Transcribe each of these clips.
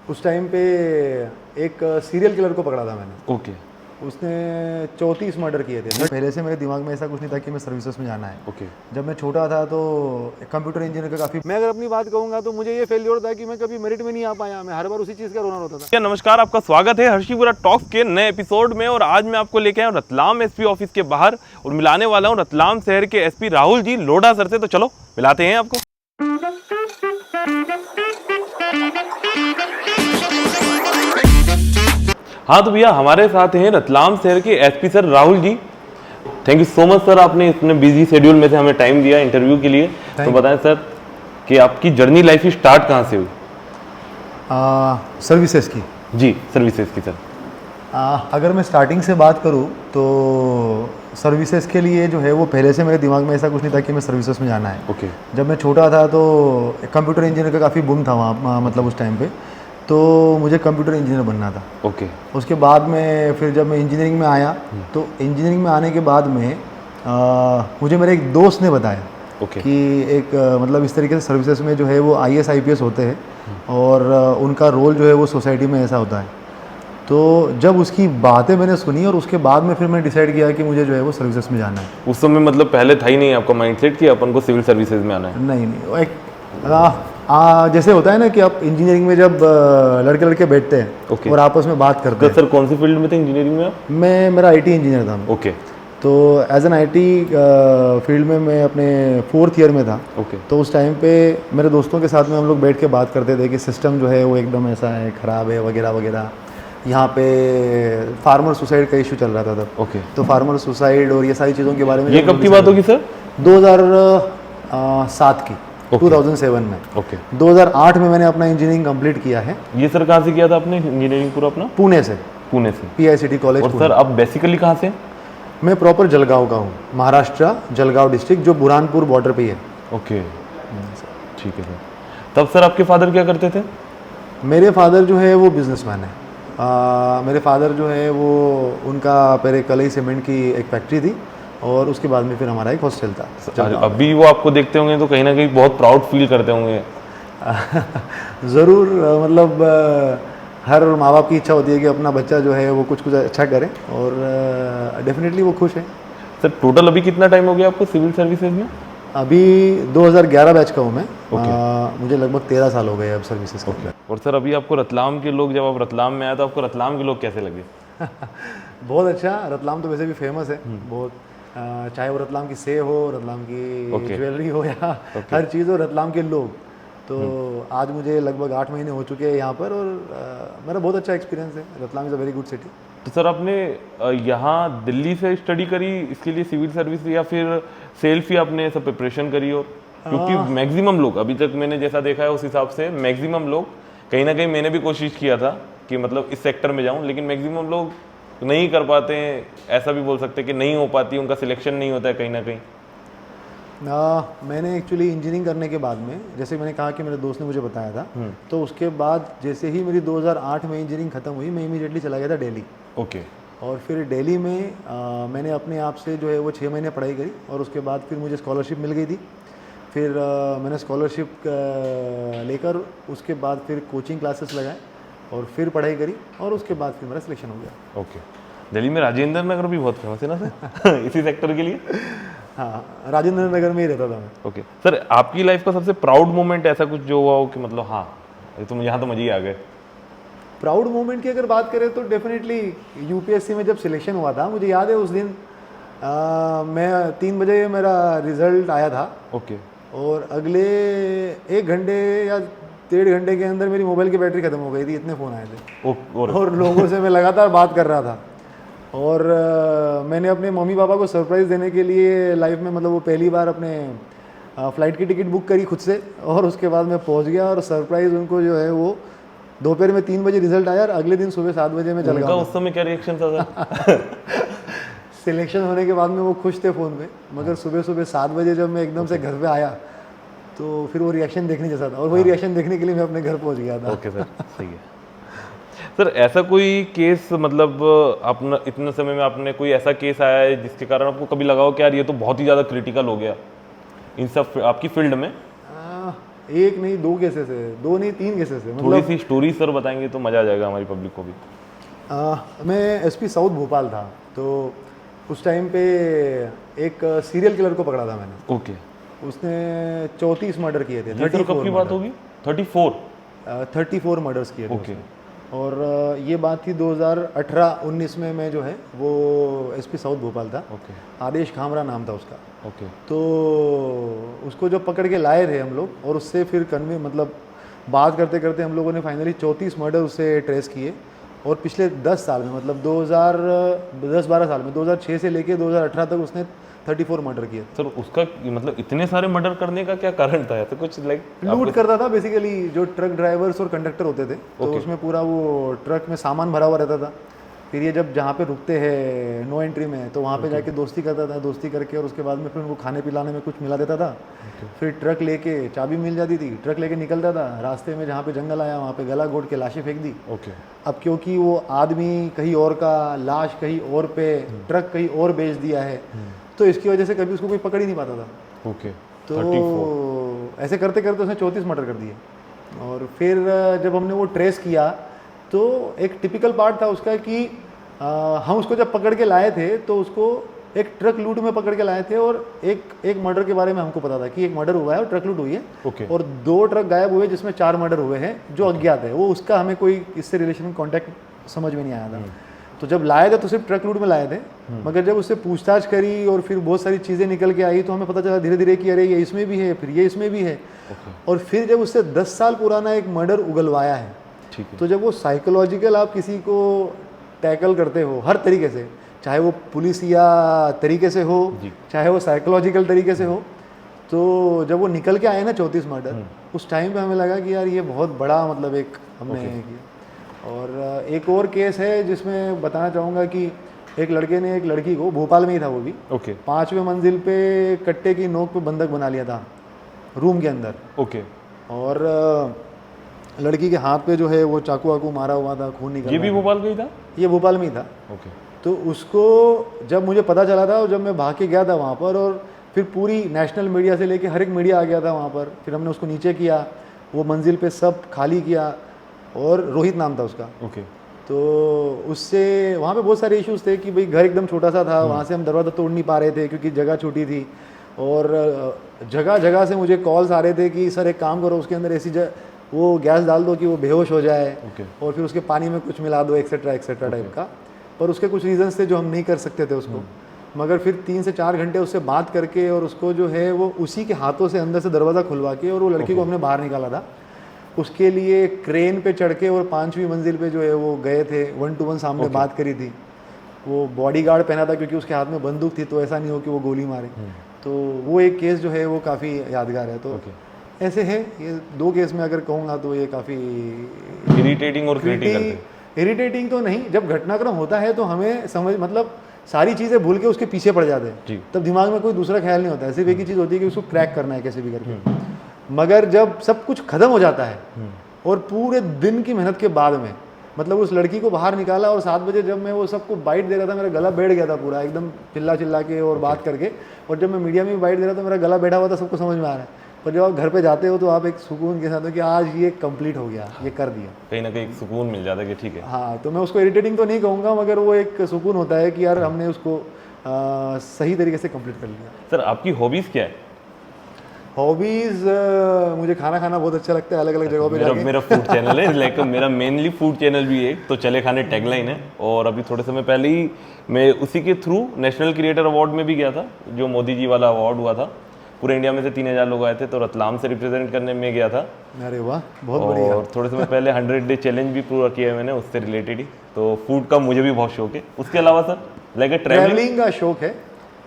उस टाइम पे एक सीरियल किलर को पकड़ा था मैंने। ओके उसने 34 मर्डर किए थे। पहले से मेरे दिमाग में ऐसा कुछ नहीं था कि मैं सर्विसेज में जाना है। ओके। जब मैं छोटा था तो कंप्यूटर इंजीनियर का काफ़ी, मैं अगर अपनी बात कहूँगा तो मुझे ये फेलियर था कि मैं कभी मेरिट में नहीं आ पाया। मैं हर बार उसी चीज़ का रोना होता था। नमस्कार, आपका स्वागत है हर्षिपुरा टॉक्स के नए एपिसोड में। और आज मैं आपको लेके आया हूँ रतलाम एसपी ऑफिस के बाहर और मिलाने वाला हूँ रतलाम शहर के एसपी राहुल जी लोढ़ा सर से। तो चलो मिलाते हैं आपको। हाँ तो भैया हमारे साथ हैं रतलाम शहर के SP sir Rahul ji. Thank you so much sir, आपने इतने बिजी शेड्यूल में से हमें टाइम दिया इंटरव्यू के लिए। तो बताएं सर कि आपकी जर्नी लाइफ की स्टार्ट कहाँ से हुई? सर्विसेज की। जी सर्विसेज की सर। अगर मैं स्टार्टिंग से बात करूँ तो सर्विसेज के लिए जो है वो पहले से मेरे दिमाग में ऐसा कुछ नहीं था कि मैं सर्विसेज में जाना है। ओके। जब मैं छोटा था तो कंप्यूटर इंजीनियर का काफ़ी बूम था वहाँ, मतलब उस टाइम पे तो मुझे कंप्यूटर इंजीनियर बनना था। ओके। उसके बाद में फिर जब मैं इंजीनियरिंग में आया तो इंजीनियरिंग में आने के बाद में मुझे मेरे एक दोस्त ने बताया कि एक मतलब इस तरीके से सर्विसेज में जो है वो IAS IPS होते हैं और उनका रोल जो है वो सोसाइटी में ऐसा होता है। तो जब उसकी बातें मैंने सुनी और उसके बाद में फिर मैंने डिसाइड किया कि मुझे जो है वो सर्विसेज में जाना है। उस समय मतलब पहले था ही नहीं आपका माइंडसेट कि अपन को सिविल सर्विसेज में आना है? नहीं, एक जैसे होता है ना कि आप इंजीनियरिंग में जब लड़के लड़के बैठते हैं और आपस में बात करते हैं। सर कौन सी फील्ड में थे इंजीनियरिंग में आप? मेरा IT इंजीनियर था। ओके। तो एज एन IT फील्ड में मैं अपने 4th ईयर में था। ओके। तो उस टाइम पे मेरे दोस्तों के साथ में हम लोग बैठ के बात करते थे कि सिस्टम जो है वो एकदम ऐसा है, ख़राब है वगैरह वगैरह। यहाँ पे फार्मर सुसाइड का इशू चल रहा था तब। ओके। तो फार्मर सुसाइड और ये सारी चीज़ों के बारे में। ये कब की बात होगी सर? 2007 की। 2007 में। ओके। 2008 में मैंने अपना इंजीनियरिंग कंप्लीट किया है। ये सर कहाँ से किया था आपने इंजीनियरिंग पूरा अपना? पुणे से। पुणे से PICT कॉलेज। और सर आप बेसिकली कहाँ से? मैं प्रॉपर जलगांव का हूँ, महाराष्ट्र, जलगांव डिस्ट्रिक्ट, जो बुरहानपुर बॉर्डर पे ही है। ओके ठीक है सर। तब सर आपके फादर क्या करते थे? मेरे फादर जो है वो बिजनेसमैन है। मेरे फादर जो है वो उनका पहले कलई सीमेंट की एक फैक्ट्री थी और उसके बाद में फिर हमारा एक हॉस्टल था। अभी वो आपको देखते होंगे तो कहीं ना कहीं बहुत प्राउड फील करते होंगे। ज़रूर, मतलब हर माँ बाप की इच्छा होती है कि अपना बच्चा जो है वो कुछ कुछ अच्छा करे और डेफिनेटली वो खुश है। सर टोटल अभी कितना टाइम हो गया आपको सिविल सर्विसेज में? अभी 2011 बैच का हूँ मैं। मुझे लगभग 13 साल हो गए अब सर्विसेज के। और सर अभी आपको रतलाम के लोग, जब आप रतलाम में आए तो आपको रतलाम के लोग कैसे लगे? बहुत अच्छा। रतलाम तो वैसे भी फेमस है बहुत, चाहे वो रतलाम की सेव हो, रतलाम की ज्वेलरी हो या हर चीज़ हो, रतलाम के लोग। तो आज मुझे लगभग 8 महीने हो चुके हैं यहाँ पर और मेरा बहुत अच्छा एक्सपीरियंस है। Ratlam is a very good city. तो सर आपने यहाँ दिल्ली से स्टडी करी इसके लिए सिविल सर्विस, या फिर सेल्फ ही आपने सब प्रिपरेशन करी? और क्योंकि मैक्सिमम लोग अभी तक मैंने जैसा देखा है उस हिसाब से मैक्सिमम लोग, कहीं ना कहीं मैंने भी कोशिश किया था कि मतलब इस सेक्टर में जाऊं, लेकिन मैक्सिमम लोग नहीं कर पाते हैं। ऐसा भी बोल सकते हैं कि नहीं हो पाती, उनका सिलेक्शन नहीं होता है कहीं ना कहीं। मैंने एक्चुअली इंजीनियरिंग करने के बाद में, जैसे मैंने कहा कि मेरे दोस्त ने मुझे बताया था, तो उसके बाद जैसे ही मेरी 2008 में इंजीनियरिंग ख़त्म हुई मैं इमीडिएटली चला गया था दिल्ली। ओके। और फिर दिल्ली में मैंने अपने आप से जो है वो 6 महीने पढ़ाई करी और उसके बाद फिर मुझे स्कॉलरशिप मिल गई थी। फिर मैंने स्कॉलरशिप लेकर उसके बाद फिर कोचिंग क्लासेस लगाए और फिर पढ़ाई करी और उसके बाद फिर मेरा सिलेक्शन हो गया। ओके। दिल्ली में राजेंद्र नगर भी बहुत फेमस है ना सर इसी सेक्टर के लिए? हाँ, राजेंद्र नगर में ही रहता था मैं। ओके सर, आपकी लाइफ का सबसे प्राउड मोमेंट ऐसा कुछ जो हुआ हो कि मतलब हाँ तुम यहाँ तो मजे ही आ गए? प्राउड मोमेंट की अगर बात करें तो डेफिनेटली UPSC में जब सिलेक्शन हुआ था, मुझे याद है उस दिन मैं 3 बजे मेरा रिजल्ट आया था। ओके। और अगले 1 घंटे या 1.5 घंटे के अंदर मेरी मोबाइल की बैटरी खत्म हो गई थी, इतने फ़ोन आए थे। और लोगों से मैं लगातार बात कर रहा था और मैंने अपने मम्मी पापा को सरप्राइज़ देने के लिए लाइफ में, मतलब वो पहली बार अपने फ़्लाइट की टिकट बुक करी खुद से और उसके बाद मैं पहुंच गया और सरप्राइज़ उनको जो है वो दोपहर में 3 बजे रिजल्ट आया और अगले दिन सुबह 7 बजे में चल गया। उस समय क्या रिएक्शन था सर? सिलेक्शन होने के बाद में वो खुश थे फ़ोन पे, मगर सुबह सुबह 7 बजे जब मैं एकदम से घर पे आया तो फिर वो रिएक्शन देखने जैसा था और वही रिएक्शन देखने के लिए मैं अपने घर पहुंच गया था। ओके सर, सही है। सर ऐसा कोई केस, मतलब अपना इतने समय में आपने कोई ऐसा केस आया है जिसके कारण आपको कभी लगा हो कि यार ये तो बहुत ही ज़्यादा क्रिटिकल हो गया इन सब आपकी फील्ड में? एक नहीं 2 केसेस है, 2 नहीं 3 केसेस है। थोड़ी सी स्टोरी सर बताएंगे तो मज़ा आ जाएगा हमारी पब्लिक को भी। मैं एसपी साउथ भोपाल था, तो उस टाइम पे एक सीरियल किलर को पकड़ा था मैंने। ओके। उसने 34 मर्डर किए थे। ये सर कब की बात होगी? 34? 34 मर्डर्स किए थे ओके। उसने। और ये बात थी 2018-19 में। मैं जो है वो एसपी साउथ भोपाल था। ओके। आदेश खामरा नाम था उसका। ओके। तो उसको जब पकड़ के लाए थे हम लोग, और उससे फिर कन्वे मतलब बात करते करते हम लोगों ने फाइनली 34 मर्डर उससे ट्रेस किए। और पिछले 10 साल में, मतलब 2010-12 साल में, 2006 से लेके 2018 तक उसने 34 मर्डर किए। सर उसका मतलब इतने सारे मर्डर करने का क्या कारण था? तो कुछ लाइक लूट करता था बेसिकली, जो ट्रक ड्राइवर्स और कंडक्टर होते थे। तो उसमें पूरा वो ट्रक में सामान भरा हुआ रहता था। फिर ये जब जहाँ पे रुकते हैं नो एंट्री में, तो वहाँ पे जाके दोस्ती करता था। दोस्ती करके और उसके बाद में फिर उनको खाने पिलाने में कुछ मिला देता था। फिर ट्रक लेके, चाबी मिल जाती थी, ट्रक लेके निकलता था। रास्ते में जहाँ पे जंगल आया वहाँ पे गला घोट के लाशें फेंक दी। ओके। अब क्योंकि वो आदमी कहीं और का, लाश कहीं और पे, ट्रक कहीं और बेच दिया है, तो इसकी वजह से कभी उसको कोई पकड़ ही नहीं पाता था। ओके। तो ऐसे करते करते उसने 34 मर्डर कर दिए। और फिर जब हमने वो ट्रेस किया, तो एक टिपिकल पार्ट था उसका कि हम उसको जब पकड़ के लाए थे तो उसको एक ट्रक लूट में पकड़ के लाए थे। और एक मर्डर के बारे में हमको पता था कि एक मर्डर हुआ है और ट्रक लूट हुई है। ओके। और 2 ट्रक गायब हुए जिसमें 4 मर्डर हुए हैं जो अज्ञात है। वो उसका हमें कोई इससे रिलेशन कॉन्टैक्ट समझ में नहीं आया था। तो जब लाए थे तो सिर्फ ट्रक लूट में लाए थे, मगर जब उससे पूछताछ करी और फिर बहुत सारी चीज़ें निकल के आई, तो हमें पता चला धीरे धीरे कि अरे ये इसमें भी है, फिर ये इसमें भी है। और फिर जब उससे 10 साल पुराना एक मर्डर उगलवाया है, तो जब वो साइकोलॉजिकल आप किसी को टैकल करते हो हर तरीके से, चाहे वो पुलिस या तरीके से हो, चाहे वो साइकोलॉजिकल तरीके से हो, तो जब वो निकल के आए ना 34 मर्डर, उस टाइम पे हमें लगा कि यार ये बहुत बड़ा मतलब एक हमने किया। और एक और केस है जिसमें बताना चाहूँगा कि एक लड़के ने एक लड़की को, भोपाल में ही था वो भी, 5वें मंजिल पे कट्टे की नोक पे बंधक बना लिया था रूम के अंदर। ओके। और लड़की के हाथ पे जो है वो चाकू वाकू मारा हुआ था, खून निकल रहा था। ये भी भोपाल का ही था? ये भोपाल में ही था। ओके। तो उसको जब मुझे पता चला था और जब मैं भाग के गया था वहाँ पर, और फिर पूरी नेशनल मीडिया से लेके हर एक मीडिया आ गया था वहाँ पर। फिर हमने उसको नीचे किया, वो मंजिल पे सब खाली किया, और रोहित नाम था उसका। ओके। तो उससे वहाँ पे बहुत सारे इश्यूज थे कि भाई घर एकदम छोटा सा था, वहाँ से हम दरवाज़ा तोड़ नहीं पा रहे थे क्योंकि जगह छोटी थी। और जगह जगह से मुझे कॉल्स आ रहे थे कि सर एक काम करो, उसके अंदर ऐसी वो गैस डाल दो कि वो बेहोश हो जाए, और फिर उसके पानी में कुछ मिला दो, एक्सेट्रा एक्सेट्रा टाइप का। पर उसके कुछ रीजंस थे जो हम नहीं कर सकते थे उसको। मगर फिर 3 से 4 घंटे उससे बात करके, और उसको जो है वो उसी के हाथों से अंदर से दरवाज़ा खुलवा के, और वो लड़की को हमने बाहर निकाला था। उसके लिए क्रेन पे चढ़ के और 5वीं मंजिल पे जो है वो गए थे, 1 to 1 सामने बात करी थी। वो बॉडीगार्ड पहना था क्योंकि उसके हाथ में बंदूक थी, तो ऐसा नहीं हो कि वो गोली मारे। तो वो एक केस जो है वो काफ़ी यादगार है। तो ऐसे है ये 2 केस में अगर कहूँगा तो ये काफ़ी इरिटेटिंग और क्रिटिकल। इरिटेटिंग तो नहीं, जब घटनाक्रम होता है तो हमें समझ मतलब सारी चीज़ें भूल के उसके पीछे पड़ जाते हैं, तब दिमाग में कोई दूसरा ख्याल नहीं होता है, सिर्फ एक ही चीज़ होती है कि उसको क्रैक करना है कैसे भी करके। मगर जब सब कुछ खत्म हो जाता है और पूरे दिन की मेहनत के बाद में, मतलब उस लड़की को बाहर निकाला, और 7 बजे जब मैं वो सबको बाइट दे रहा था, मेरा गला बैठ गया था पूरा एकदम चिल्ला चिल्ला के और बात करके। और जब मैं मीडिया में बाइट दे रहा था, मेरा गला बैठा हुआ था, सबको समझ में आ रहा है। पर जब आप घर पे जाते हो तो आप एक सुकून के साथ हो कि आज ये कंप्लीट हो गया, ये कर दिया, कहीं ना कहीं सुकून मिल जाता है कि ठीक है। हाँ, तो मैं उसको इरिटेटिंग तो नहीं कहूँगा, मगर वो एक सुकून होता है कि यार हमने उसको सही तरीके से कंप्लीट कर लिया। सर आपकी हॉबीज़ क्या है? हॉबीज़ मुझे खाना खाना बहुत अच्छा लगता है, अलग अलग जगहों पे जाके। मेरा फूड चैनल है, लाइक मेरा मेनली फूड चैनल भी है, तो चले खाने टैगलाइन है। और अभी थोड़े समय पहले ही मैं उसी के थ्रू नेशनल क्रिएटर अवार्ड में भी गया था, जो मोदी जी वाला अवार्ड हुआ था। पूरे इंडिया में से 3000 लोग आए थे, तो रतलाम से रिप्रेजेंट करने में गया था। अरे वाह, बहुत बढ़िया। और थोड़े समय पहले 100 डे चैलेंज भी पूरा किया है मैंने, उससे रिलेटेड ही। तो फूड का मुझे भी बहुत शौक है। उसके अलावा सर लाइक ट्रैवलिंग का शौक है,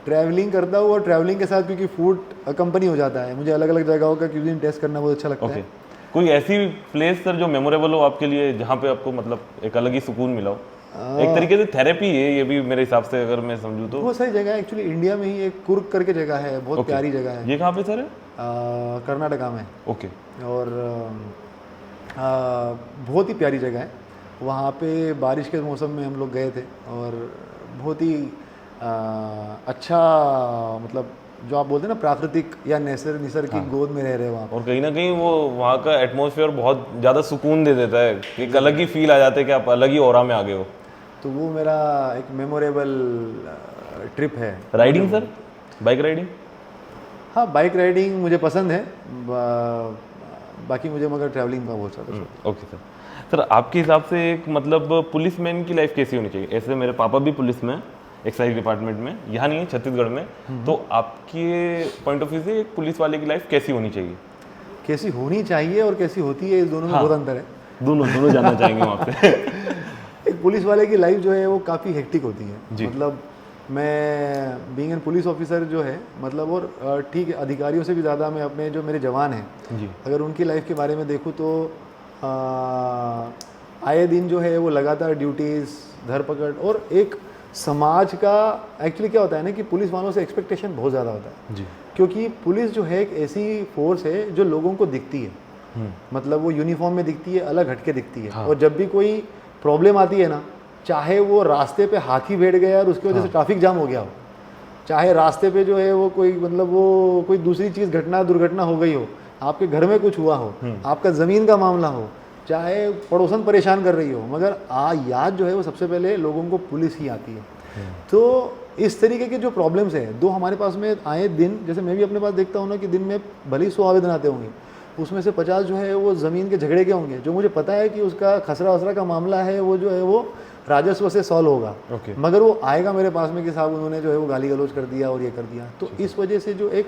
ट्रैवलिंग करता हूँ। और ट्रैवलिंग के साथ क्योंकि फूड कंपनी हो जाता है, मुझे अलग अलग जगहों का क्यूजिन टेस्ट करना बहुत अच्छा लगता है। कोई ऐसी प्लेस सर जो मेमोरेबल हो आपके लिए, जहाँ पे आपको मतलब एक अलग ही सुकून मिला हो? एक तरीके से थेरेपी है ये भी मेरे हिसाब से, अगर मैं समझूँ तो। बहुत सारी जगह है एक्चुअली, इंडिया में ही एक कुर्ग करके जगह है, बहुत प्यारी जगह है। ये कहाँ पे सर है? कर्नाटका में। ओके। और बहुत ही प्यारी जगह है। वहाँ पे बारिश के मौसम में हम लोग गए थे, और बहुत ही अच्छा मतलब जो आप बोलते हैं ना प्राकृतिक या निसर्ग की गोद में रह रहे हो वहाँ। और कहीं ना कहीं वो वहाँ का एटमॉस्फेयर बहुत ज़्यादा सुकून दे देता है, एक अलग ही फील आ जाता है कि आप अलग ही ऑरा में आ गए हो। तो वो मेरा एक मेमोरेबल ट्रिप है। Riding sir, bike riding? हाँ, बाइक राइडिंग मुझे पसंद है, बाकी मुझे मगर ट्रैवलिंग का बहुत ज़्यादा। Okay sir. सर आपके हिसाब से एक मतलब पुलिसमैन की लाइफ कैसी होनी चाहिए? ऐसे मेरे पापा भी पुलिस में, एक्साइज डिपार्टमेंट में, यहाँ नहीं है छत्तीसगढ़ में, तो आपके पॉइंट ऑफ व्यू से एक पुलिस वाले की लाइफ कैसी होनी चाहिए? कैसी होनी चाहिए और कैसी होती है, इस दोनों में बहुत अंतर है। दोनों जानना चाहेंगे वहाँ पे। एक पुलिस वाले की लाइफ जो है वो काफ़ी हेक्टिक होती है जी। मतलब मैं बीइंग एन पुलिस ऑफिसर जो है मतलब, और ठीक है अधिकारियों से भी ज़्यादा मैं अपने जो मेरे जवान हैं जी। अगर उनकी लाइफ के बारे में देखूँ तो आए दिन जो है वो लगातार ड्यूटीज़, धरपकड़, और एक समाज का एक्चुअली क्या होता है ना कि पुलिस वालों से एक्सपेक्टेशन बहुत ज़्यादा होता है जी। क्योंकि पुलिस जो है एक ऐसी फोर्स है जो लोगों को दिखती है, मतलब वो यूनिफॉर्म में दिखती है, अलग हटके दिखती है। और जब भी कोई प्रॉब्लम आती है ना, चाहे वो रास्ते पे हाथी बैठ गया और उसकी वजह से ट्रैफिक जाम हो गया हो, चाहे रास्ते पे जो है वो कोई मतलब वो कोई दूसरी चीज़ दुर्घटना हो गई हो, आपके घर में कुछ हुआ हो, आपका ज़मीन का मामला हो, चाहे पड़ोसन परेशान कर रही हो, मगर याद जो है वो सबसे पहले लोगों को पुलिस ही आती है। तो इस तरीके के जो प्रॉब्लम्स हैं दो हमारे पास में आए दिन, जैसे मैं भी अपने पास देखता हूँ ना कि दिन में भले ही 100 आवेदन आते होंगे, उसमें से 50 जो है वो ज़मीन के झगड़े के होंगे, जो मुझे पता है कि उसका खसरा वसरा का मामला है वो जो है वो राजस्व से सॉल्व होगा। मगर वो आएगा मेरे पास में कि साहब उन्होंने जो है वो गाली गलौज कर दिया और ये कर दिया। तो इस वजह से जो एक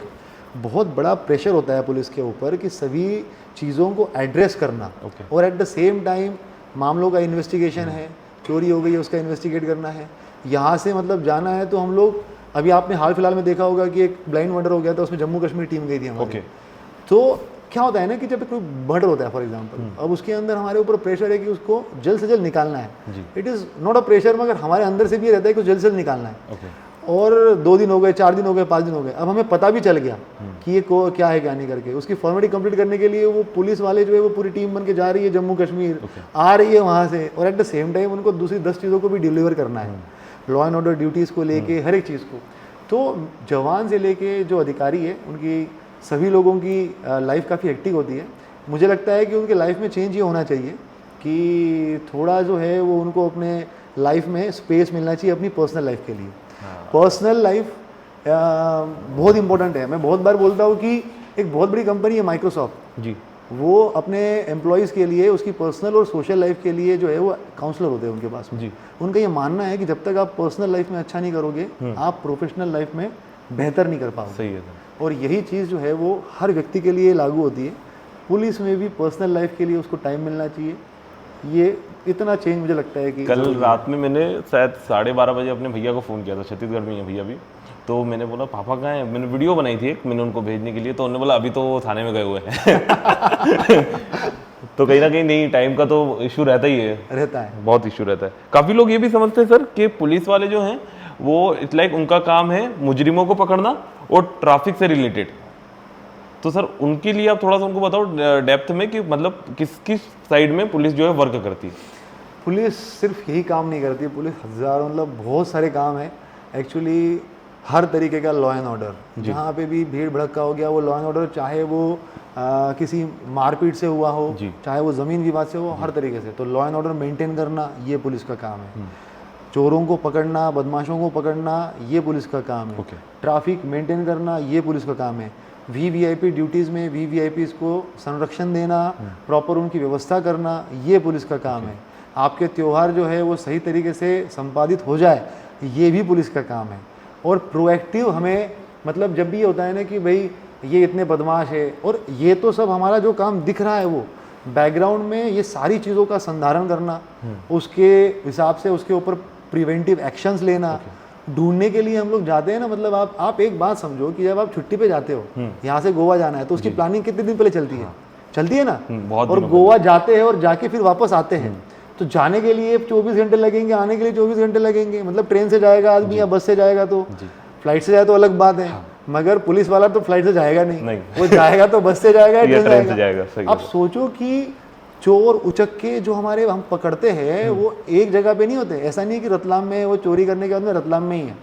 बहुत बड़ा प्रेशर होता है पुलिस के ऊपर कि सभी चीज़ों को एड्रेस करना, और एट द सेम टाइम मामलों का इन्वेस्टिगेशन है, चोरी हो गई है उसका इन्वेस्टिगेट करना है, यहाँ से मतलब जाना है। तो हम लोग अभी आपने हाल फिलहाल में देखा होगा कि एक ब्लाइंड मर्डर हो गया था, उसमें जम्मू कश्मीर टीम गई थी हमारी। तो क्या होता है ना कि जब कोई मर्डर होता है फॉर एग्जांपल, अब उसके अंदर हमारे ऊपर प्रेशर है कि उसको जल्द से जल्द निकालना है। It is not a pressure, मगर हमारे अंदर से भी रहता है कि जल्द से जल्द निकालना है। और 2 दिन हो गए, 4 दिन हो गए, 5 दिन हो गए, अब हमें पता भी चल गया कि ये क्या है क्या नहीं करके, उसकी फॉर्मेलिटी कंप्लीट करने के लिए वो पुलिस वाले जो है वो पूरी टीम बन के जा रही है जम्मू कश्मीर, आ रही है वहाँ से, और एट द सेम टाइम उनको दूसरी 10 चीज़ों को भी डिलीवर करना है, लॉ एंड ऑर्डर ड्यूटीज़ को लेके हर एक चीज़ को। तो जवान से लेके जो अधिकारी है उनकी सभी लोगों की लाइफ काफ़ी हेक्टिक होती है। मुझे लगता है कि उनके लाइफ में चेंज ये होना चाहिए कि थोड़ा जो है वो उनको अपने लाइफ में स्पेस मिलना चाहिए अपनी पर्सनल लाइफ के लिए। पर्सनल लाइफ बहुत इंपॉर्टेंट है। मैं बहुत बार बोलता हूँ कि एक बहुत बड़ी कंपनी है माइक्रोसॉफ्ट जी, वो अपने एम्प्लॉयज़ के लिए उसकी पर्सनल और सोशल लाइफ के लिए जो है वो काउंसलर होते हैं उनके पास में जी। उनका ये मानना है कि जब तक आप पर्सनल लाइफ में अच्छा नहीं करोगे आप प्रोफेशनल लाइफ में बेहतर नहीं कर पाओगे। सही है। और यही चीज़ जो है वो हर व्यक्ति के लिए लागू होती है। पुलिस में भी पर्सनल लाइफ के लिए उसको टाइम मिलना चाहिए। ये इतना चेंज मुझे लगता है कि कल रात में मैंने शायद 12:30 बजे अपने भैया को फ़ोन किया था, छत्तीसगढ़ में है भैया भी, तो मैंने बोला पापा कहाँ हैं, मैंने वीडियो बनाई थी एक, मैंने उनको भेजने के लिए, तो उन्होंने बोला अभी तो वो थाने में गए हुए हैं। तो कहीं ना कहीं नहीं, टाइम का तो इशू रहता ही है, रहता है, बहुत इशू रहता है। काफ़ी लोग ये भी समझते हैं सर कि पुलिस वाले जो हैं वो इट्स लाइक उनका काम है मुजरिमों को पकड़ना और ट्रैफिक से रिलेटेड। तो सर उनके लिए आप थोड़ा सा उनको बताओ डेप्थ में कि मतलब किस किस साइड में पुलिस जो है वर्क करती है। पुलिस सिर्फ यही काम नहीं करती, पुलिस हज़ारों मतलब बहुत सारे काम है एक्चुअली। हर तरीके का लॉ एंड ऑर्डर, जहाँ पे भी भीड़ भड़का हो गया वो लॉ एंड ऑर्डर, चाहे वो किसी मारपीट से हुआ हो, चाहे वो ज़मीन विवाद से हो, हर तरीके से। तो लॉ एंड ऑर्डर मेंटेन करना ये पुलिस का काम है। चोरों को पकड़ना, बदमाशों को पकड़ना ये पुलिस का काम है। ट्रैफिक मेंटेन करना ये पुलिस का काम है। वीवीआईपी ड्यूटीज़ में वीवीआईपीज़ को संरक्षण देना, प्रॉपर उनकी व्यवस्था करना ये पुलिस का काम है। आपके त्यौहार जो है वो सही तरीके से संपादित हो जाए ये भी पुलिस का काम है। और प्रोएक्टिव हमें मतलब जब भी ये होता है ना कि भाई ये इतने बदमाश है, और ये तो सब हमारा जो काम दिख रहा है वो बैकग्राउंड में ये सारी चीज़ों का संधारण करना, उसके हिसाब से उसके ऊपर प्रिवेंटिव एक्शंस लेना, ढूंढने के लिए हम लोग जाते हैं ना। मतलब आप एक बात समझो कि जब आप छुट्टी पे जाते हो, यहाँ से गोवा जाना है, तो उसकी प्लानिंग कितने दिन पहले चलती है ना, और गोवा जाते हैं और जाके फिर वापस आते हैं। तो जाने के लिए 24 घंटे लगेंगे, आने के लिए 24 घंटे लगेंगे। मतलब ट्रेन से जाएगा आदमी या बस से जाएगा, तो फ्लाइट से जाए तो अलग बात है, मगर पुलिस वाला तो फ्लाइट से जाएगा नहीं। वो जाएगा तो बस से जाएगा या ट्रेन से जाएगा। अब सोचो कि चोर उचक्के जो हमारे हम पकड़ते हैं वो एक जगह पे नहीं होते। ऐसा नहीं है कि रतलाम में वो चोरी करने के बाद में रतलाम में ही है,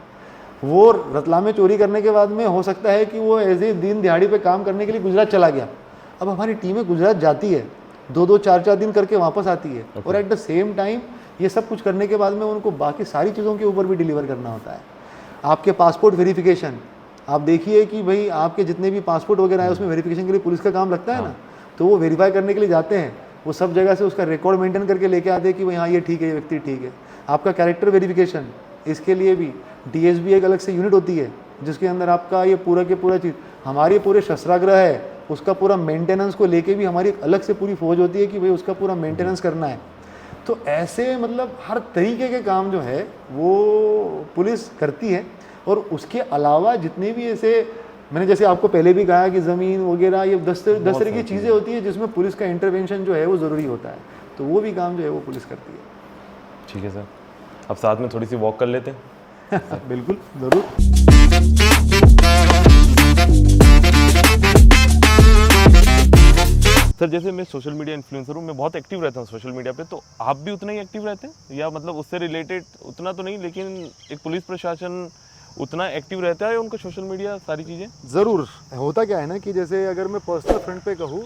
वो रतलाम में चोरी करने के बाद में हो सकता है कि वो ऐसे दिन दिहाड़ी पे काम करने के लिए गुजरात चला गया। अब हमारी टीमें गुजरात जाती है, 2-2 4-4 दिन करके वापस आती है, और एट द सेम टाइम ये सब कुछ करने के बाद में उनको बाकी सारी चीज़ों के ऊपर भी डिलीवर करना होता है। आपके पासपोर्ट वेरिफिकेशन, आप देखिए कि भाई आपके जितने भी पासपोर्ट वगैरह है उसमें वेरिफिकेशन के लिए पुलिस का काम लगता है ना, तो वो वेरीफाई करने के लिए जाते हैं, वो सब जगह से उसका रिकॉर्ड मेंटेन करके लेके आते हैं कि भाई हाँ ये ठीक है, ये व्यक्ति ठीक है। आपका कैरेक्टर वेरिफिकेशन, इसके लिए भी डीएसबी एक अलग से यूनिट होती है जिसके अंदर आपका ये पूरा के पूरा चीज़, हमारे पूरे शस्त्राग्रह है उसका पूरा मेंटेनेंस को लेके भी हमारी एक अलग से पूरी फौज होती है कि भाई उसका पूरा मेंटेनेंस करना है। तो ऐसे मतलब हर तरीके के काम जो है वो पुलिस करती है। और उसके अलावा जितने भी ऐसे, मैंने जैसे आपको पहले भी कहा कि ज़मीन वगैरह ये 10 तरह की चीज़ें होती है जिसमें पुलिस का इंटरवेंशन जो है वो ज़रूरी होता है, तो वो भी काम जो है वो पुलिस करती है। ठीक है सर, अब साथ में थोड़ी सी वॉक कर लेते हैं। बिल्कुल, ज़रूर। सर जैसे मैं सोशल मीडिया इन्फ्लुएंसर हूँ, मैं बहुत एक्टिव रहता हूँ सोशल मीडिया पे, तो आप भी उतना ही एक्टिव रहते हैं या मतलब उससे रिलेटेड उतना तो नहीं, लेकिन एक पुलिस प्रशासन उतना एक्टिव रहता है उनका सोशल मीडिया सारी चीज़ें? ज़रूर। होता क्या है ना कि जैसे अगर मैं पर्सनल फ्रंट पे कहूँ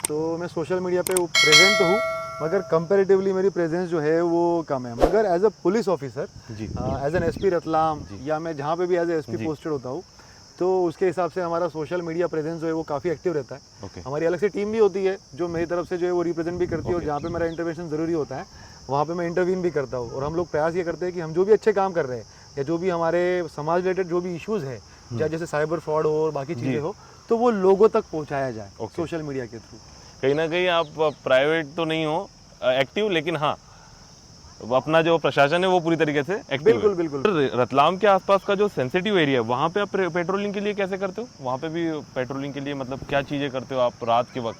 तो मैं सोशल मीडिया पे प्रेजेंट तो हूँ, मगर कंपैरेटिवली मेरी प्रेजेंस जो है वो कम है। मगर as a police officer, as an SP Ratlam, या मैं जहाँ पे भी एज ए एसपी पोस्टेड होता हूँ, तो उसके हिसाब से हमारा सोशल मीडिया प्रेजेंस जो है वो काफ़ी एक्टिव रहता है। हमारी अलग से टीम भी होती है जो मेरी तरफ से जो है वो रिप्रेजेंट भी करती है, और जहाँ पे मेरा इंटरवेंशन ज़रूरी होता है वहाँ पे मैं इंटरवीन भी करता हूँ। और हम लोग प्रयास ये करते हैं कि हम जो भी अच्छे काम कर रहे हैं या जो भी हमारे समाज रिलेटेड जो भी इश्यूज़ है, चाहे जैसे साइबर फ्रॉड हो और बाकी चीज़ें हो, तो वो लोगों तक पहुँचाया जाए सोशल मीडिया के थ्रू। कहीं ना कहीं आप प्राइवेट तो नहीं हो एक्टिव, लेकिन हाँ अपना जो प्रशासन है वो पूरी तरीके से एक्टिव बिल्कुल है। बिल्कुल। रतलाम के आसपास का जो सेंसिटिव एरिया है वहाँ पे आप पेट्रोलिंग के लिए कैसे करते हो? वहाँ पे भी पेट्रोलिंग के लिए मतलब क्या चीज़ें करते हो आप रात के वक्त?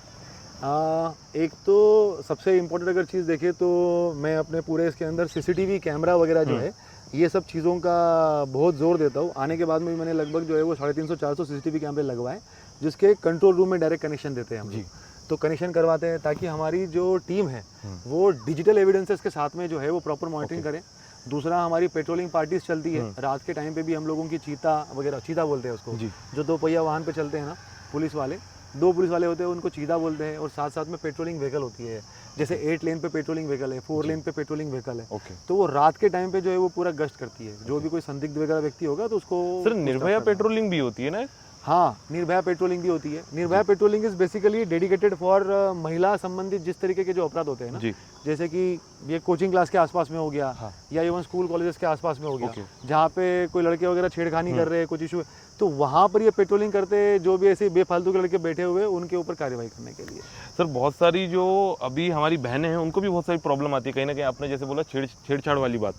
एक तो सबसे इम्पोर्टेंट अगर चीज़ देखें तो मैं अपने पूरे इसके अंदर सीसीटीवी कैमरा वगैरह जो है ये सब चीज़ों का बहुत ज़ोर देता हूँ। आने के बाद में भी मैंने लगभग जो है वो 350-400 सीसीटीवी कैमरे लगवाए जिसके कंट्रोल रूम में डायरेक्ट कनेक्शन देते हैं हम जी। तो कनेक्शन करवाते हैं ताकि हमारी जो टीम है वो डिजिटल एविडेंसेस के साथ में जो है वो प्रॉपर मॉनिटरिंग करें। दूसरा, हमारी पेट्रोलिंग पार्टीज चलती है रात के टाइम पे भी, हम लोगों की चीता वगैरह, चीता बोलते हैं उसको, जो 2 पहिया वाहन पे चलते हैं ना, पुलिस वाले 2 पुलिस वाले होते हैं उनको चीता बोलते हैं। और साथ साथ में पेट्रोलिंग व्हीकल होती है, जैसे 8 लेन पे पेट्रोलिंग व्हीकल है, 4 लेन पे पेट्रोलिंग व्हीकल है। तो वो रात के टाइम पे जो है वो पूरा गश्त करती है। जो भी कोई संदिग्ध वगैरह व्यक्ति होगा तो उसको। सर निर्भया पेट्रोलिंग भी होती है ना? हाँ, निर्भया पेट्रोलिंग भी होती है। Nirbhaya patrolling is basically dedicated for महिला संबंधित जिस तरीके के जो अपराध होते हैं ना, जैसे कि ये कोचिंग क्लास के आसपास में हो गया, या इवन स्कूल कॉलेजेस के आसपास में हो गया, जहाँ पे कोई लड़के वगैरह छेड़खानी कर रहे हैं, कुछ इशू, तो वहाँ पर ये पेट्रोलिंग करते जो भी ऐसे बेफालतू के लड़के बैठे हुए उनके ऊपर कार्रवाई करने के लिए। सर बहुत सारी जो अभी हमारी बहनें हैं उनको भी बहुत सारी प्रॉब्लम आती है, कहीं ना कहीं आपने जैसे बोला छेड़छाड़ वाली बात,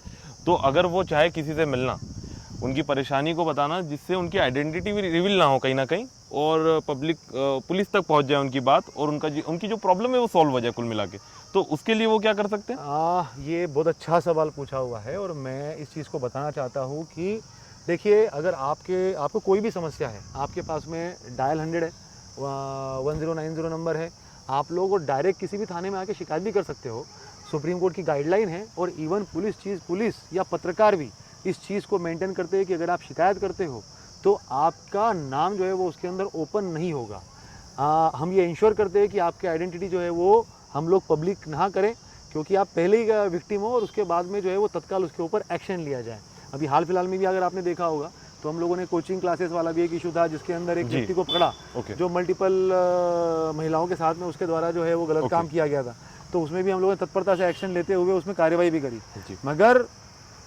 तो अगर वो चाहे किसी से मिलना, उनकी परेशानी को बताना जिससे उनकी आइडेंटिटी भी रिवील ना हो कहीं ना कहीं, और पब्लिक पुलिस तक पहुंच जाए उनकी बात, और उनकी जो प्रॉब्लम है वो सॉल्व हो जाए कुल मिला के, तो उसके लिए वो क्या कर सकते हैं? ये बहुत अच्छा सवाल पूछा हुआ है, और मैं इस चीज़ को बताना चाहता हूँ कि देखिए, अगर आपको कोई भी समस्या है, आपके पास में डायल 100 है, 1090 नंबर है, आप लोग डायरेक्ट किसी भी थाने में आके शिकायत भी कर सकते हो। सुप्रीम कोर्ट की गाइडलाइन है, और इवन पुलिस या पत्रकार भी इस चीज़ को मेंटेन करते हैं कि अगर आप शिकायत करते हो तो आपका नाम जो है वो उसके अंदर ओपन नहीं होगा। हम ये इंश्योर करते हैं कि आपकी आइडेंटिटी जो है वो हम लोग पब्लिक ना करें, क्योंकि आप पहले ही विक्टिम हो, और उसके बाद में जो है वो तत्काल उसके ऊपर एक्शन लिया जाए। अभी हाल फिलहाल में भी अगर आपने देखा होगा तो हम लोगों ने कोचिंग क्लासेस वाला भी एक इशू था, जिसके अंदर एक व्यक्ति को पकड़ा जो मल्टीपल महिलाओं के साथ में उसके द्वारा जो है वो गलत काम किया गया था। तो उसमें भी हम लोगों ने तत्परता से एक्शन लेते हुए उसमें कार्रवाई भी करी। मगर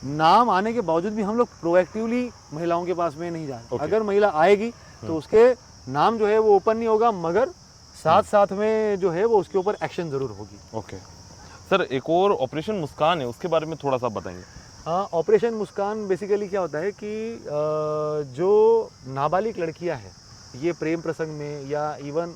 नाम आने के बावजूद भी हम लोग प्रोएक्टिवली महिलाओं के पास में नहीं जाए। अगर महिला आएगी तो उसके नाम जो है वो ओपन नहीं होगा, मगर साथ साथ में जो है वो उसके ऊपर एक्शन जरूर होगी। सर एक और ऑपरेशन मुस्कान है, उसके बारे में थोड़ा सा बताएंगे? हाँ, ऑपरेशन मुस्कान बेसिकली क्या होता है कि जो नाबालिग लड़कियां हैं, ये प्रेम प्रसंग में या इवन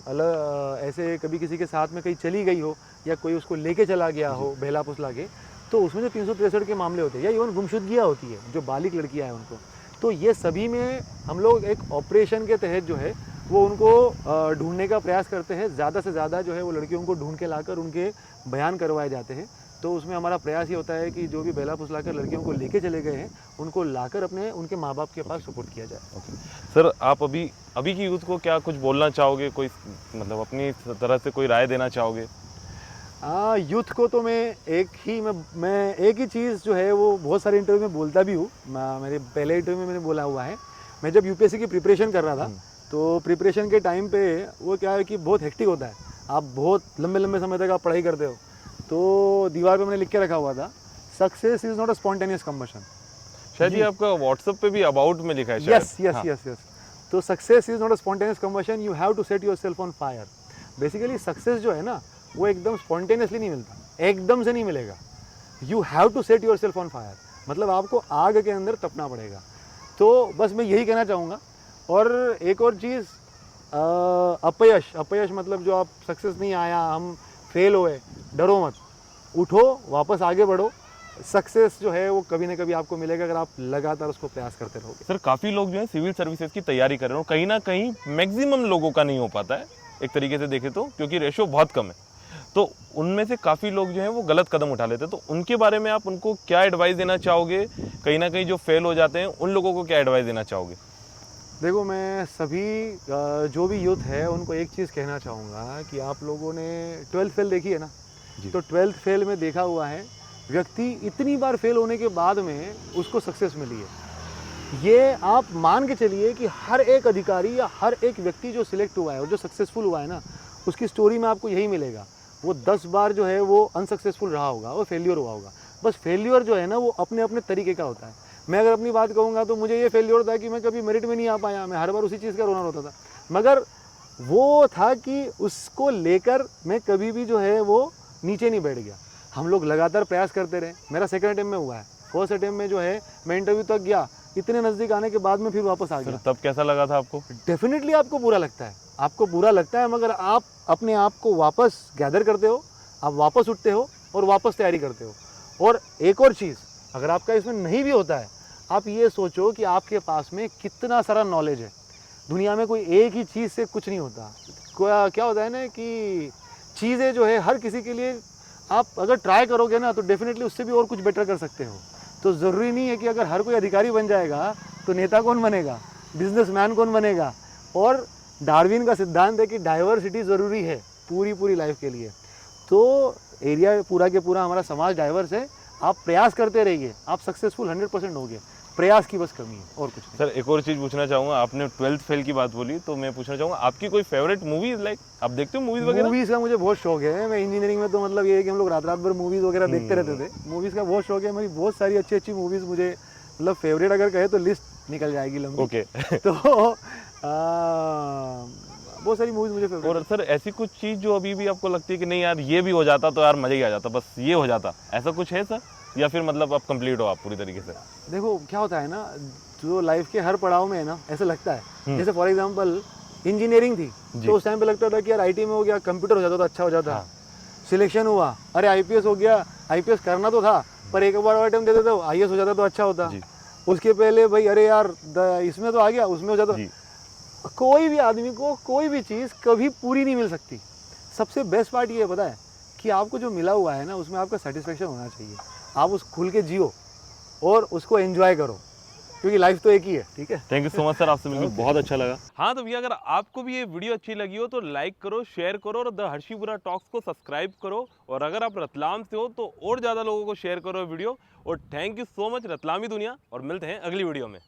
ऐसे कभी किसी के साथ में कहीं चली गई हो, या कोई उसको लेके चला गया हो बहला फुसला के, तो उसमें जो 363 के मामले होते हैं, या इवन गुमशुदगियाँ होती है जो बालिग लड़कियाँ हैं उनको, तो ये सभी में हम लोग एक ऑपरेशन के तहत जो है वो उनको ढूंढने का प्रयास करते हैं। ज़्यादा से ज़्यादा जो है वो लड़कियों को ढूंढ के लाकर उनके बयान करवाए जाते हैं, तो उसमें हमारा प्रयास ये होता है कि जो भी बहला फुसलाकर लड़कियों को लेके चले गए हैं उनको लाकर अपने उनके माँ बाप के पास सपोर्ट किया जाए। ओके सर, आप अभी की यूथ को क्या कुछ बोलना चाहोगे, कोई मतलब अपनी तरह से कोई राय देना चाहोगे? यूथ को तो मैं एक ही चीज़ जो है वो बहुत सारे इंटरव्यू में बोलता भी हूँ। मेरे पहले इंटरव्यू में मैंने बोला हुआ है। मैं जब यूपीएससी की प्रिपरेशन कर रहा था तो प्रिपरेशन के टाइम पे वो क्या है कि बहुत हेक्टिक होता है, आप बहुत लंबे लंबे समय तक आप पढ़ाई करते हो। तो दीवार पे मैंने लिख के रखा हुआ था, success is not a spontaneous combustion. शायद ये आपका व्हाट्सएप पे भी अबाउट में लिखा है शायद। Yes yes yes yes. तो success is not a spontaneous combustion, you have to set yourself on fire. Basically success जो है ना वो एकदम स्पॉन्टेनियसली नहीं मिलता, एकदम से नहीं मिलेगा। You have to set yourself on fire, मतलब आपको आग के अंदर तपना पड़ेगा। तो बस मैं यही कहना चाहूँगा। और एक और चीज़, अपयश मतलब जो आप सक्सेस नहीं आया, हम फेल हुए, डरो मत, उठो, वापस आगे बढ़ो। सक्सेस जो है वो कभी ना कभी आपको मिलेगा अगर आप लगातार उसको प्रयास करते रहोगे। सर काफ़ी लोग जो है सिविल सर्विसेज की तैयारी कर रहे हैं और कहीं ना कहीं मैक्सिमम लोगों का नहीं हो पाता है एक तरीके से देखें तो, क्योंकि रेशो बहुत कम है। तो उनमें से काफ़ी लोग जो हैं वो गलत कदम उठा लेते हैं। तो उनके बारे में आप उनको क्या एडवाइस देना चाहोगे? कहीं ना कहीं जो फेल हो जाते हैं उन लोगों को क्या एडवाइस देना चाहोगे? देखो, मैं सभी जो भी यूथ है उनको एक चीज़ कहना चाहूँगा कि आप लोगों ने 12th फेल देखी है ना, तो 12th फेल में देखा हुआ है व्यक्ति इतनी बार फेल होने के बाद में उसको सक्सेस मिली है। ये आप मान के चलिए कि हर एक अधिकारी या हर एक व्यक्ति जो सिलेक्ट हुआ है और जो सक्सेसफुल हुआ है ना, उसकी स्टोरी में आपको यही मिलेगा। वो 10 बार जो है वो अनसक्सेसफुल रहा होगा, वो फेल्योर हुआ होगा। बस फेल्योर जो है ना वो अपने अपने तरीके का होता है। मैं अगर अपनी बात कहूँगा तो मुझे ये फेल्योर था कि मैं कभी मेरिट में नहीं आ पाया, मैं हर बार उसी चीज़ का रोना रोता था। मगर वो था कि उसको लेकर मैं कभी भी जो है वो नीचे नहीं बैठ गया। हम लोग लगातार प्रयास करते रहे। मेरा सेकंड अटेम्प्ट में हुआ है, फर्स्ट अटेम्प्ट में जो है मैं इंटरव्यू तक गया, इतने नज़दीक आने के बाद में फिर वापस आ गया। तब कैसा लगा था आपको? डेफिनेटली आपको बुरा लगता है, आपको बुरा लगता है, मगर आप अपने आप को वापस गैदर करते हो, आप वापस उठते हो और वापस तैयारी करते हो। और एक और चीज़, अगर आपका इसमें नहीं भी होता है, आप ये सोचो कि आपके पास में कितना सारा नॉलेज है। दुनिया में कोई एक ही चीज़ से कुछ नहीं होता। क्या होता है ना कि चीज़ें जो है हर किसी के लिए, आप अगर ट्राई करोगे ना तो डेफिनेटली उससे भी और कुछ बेटर कर सकते हो। तो ज़रूरी नहीं है कि अगर हर कोई अधिकारी बन जाएगा तो नेता कौन बनेगा, बिजनेसमैन कौन बनेगा। और डार्विन का सिद्धांत है कि डाइवर्सिटी ज़रूरी है पूरी लाइफ के लिए। तो एरिया पूरा के पूरा हमारा समाज डाइवर्स है। आप प्रयास करते रहिए, आप सक्सेसफुल 100% होगे। प्रयास की बस कमी है और कुछ नहीं। सर एक और चीज़ पूछना चाहूँगा, आपने 12th फेल की बात बोली तो मैं पूछना चाहूँगा आपकी कोई फेवरेट मूवीज, लाइक आप देखते हो मूवीज वगैरह? मूवीज़ का मुझे बहुत शौक है। मैं इंजीनियरिंग में तो मतलब ये है कि हम लोग रात भर मूवीज़ वगैरह देखते रहते थे। मूवीज़ का बहुत शौक है। मेरी बहुत सारी अच्छी मूवीज़ मुझे, मतलब फेवरेट अगर कहे तो लिस्ट निकल जाएगी लंबी। ओके तो बहुत सारी मूवीज़ मुझे फेवरेट। और सर ऐसी कुछ चीज़ जो अभी भी आपको लगती है कि नहीं यार ये भी हो जाता तो यार मज़ा ही आ जाता, बस ये हो जाता, ऐसा कुछ है सर? या फिर मतलब आप कंप्लीट हो आप पूरी तरीके से? देखो क्या होता है ना, जो लाइफ के हर पड़ाव में है ना, ऐसा लगता है जैसे फॉर एग्जांपल इंजीनियरिंग थी तो उस टाइम पे लगता था कि यार आईटी में हो गया, कंप्यूटर हो जाता तो अच्छा हो जाता। सिलेक्शन हुआ, अरे आईपीएस हो गया, आईपीएस करना तो था पर एक बार अटेम्प्ट देते तो आईएएस हो जाता तो अच्छा होता। उसके पहले भाई अरे यार इसमें तो आ गया, उसमें हो जाता। कोई भी आदमी को कोई भी चीज़ कभी पूरी नहीं मिल सकती। सबसे बेस्ट पार्ट ये पता है कि आपको जो मिला हुआ है ना उसमें आपका सेटिस्फेक्शन होना चाहिए। आप उस खुल के जियो और उसको एंजॉय करो, क्योंकि लाइफ तो एक ही है। ठीक है, thank you so much sir, आपसे मिलकर बहुत अच्छा लगा। हाँ तो भैया अगर आपको भी ये वीडियो अच्छी लगी हो तो लाइक करो, शेयर करो और द हर्षिपुरा टॉक्स को सब्सक्राइब करो। और अगर आप रतलाम से हो तो और ज़्यादा लोगों को शेयर करो वीडियो। और thank you so much Ratlami दुनिया, और मिलते हैं अगली वीडियो में।